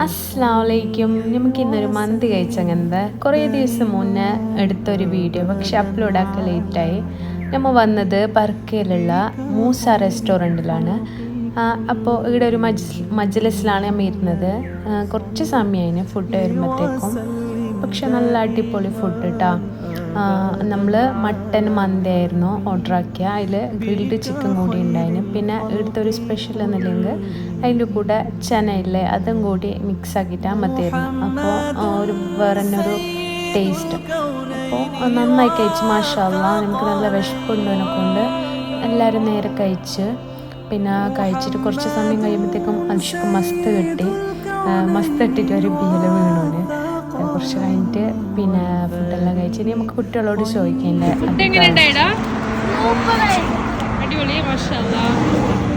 അസ്സലാമലൈക്കും. നമുക്ക് ഇന്നൊരു മന്തി കഴിച്ചങ്ങനത്തെ കുറേ ദിവസം മുന്നേ എടുത്തൊരു വീഡിയോ, പക്ഷെ അപ്ലോഡ് ആക്കാൻ ലേറ്റായി. നമ്മൾ വന്നത് പർക്കയിലുള്ള മൂസ റെസ്റ്റോറൻറ്റിലാണ്. അപ്പോൾ ഇവിടെ ഒരു മജ്ലിസിലാണ് നമ്മൾ ഇരുന്നത്. കുറച്ച് സമയമായിന് ഫുഡ് വരുമ്പോഴത്തേക്കും, പക്ഷെ നല്ല അടിപൊളി ഫുഡ് കേട്ടോ. നമ്മൾ മട്ടൻ മന്തിയായിരുന്നു ഓർഡർ ആക്കിയ. അതിൽ ഗ്രിൽഡ് ചിക്കൻ കൂടി ഉണ്ടായിരുന്നു. പിന്നെ ഇവിടുത്തെ ഒരു സ്പെഷ്യൽ എന്നില്ലെങ്കിൽ അതിൻ്റെ കൂടെ ചെനയില്ലേ അതും കൂടി മിക്സ് ആക്കിയിട്ടാണ് മതിയായിരുന്നു. അപ്പോൾ ഒരു വേറെ തന്നെ ഒരു ടേസ്റ്റ്. അപ്പോൾ നന്നായി കഴിച്ച് മാഷാ അല്ലാഹ്. നമുക്ക് നല്ല വിശപ്പുണ്ടതിനെ കൊണ്ട് എല്ലാവരും നേരെ കഴിച്ച്. പിന്നെ കഴിച്ചിട്ട് കുറച്ച് സമയം കഴിയുമ്പോഴത്തേക്കും അൽഷിക്ക് മസ്ത് കിട്ടി. മസ്ത് ഇട്ടിട്ട് ഒരു ബീല വീണോന്. കുറച്ച് കഴിഞ്ഞിട്ട് പിന്നെ ഫുഡെല്ലാം കഴിച്ചിട്ട് നമുക്ക് കുട്ടികളോട് ചോദിക്കണ്ടേ. അടിപൊളി മാഷാ അല്ലാഹ്.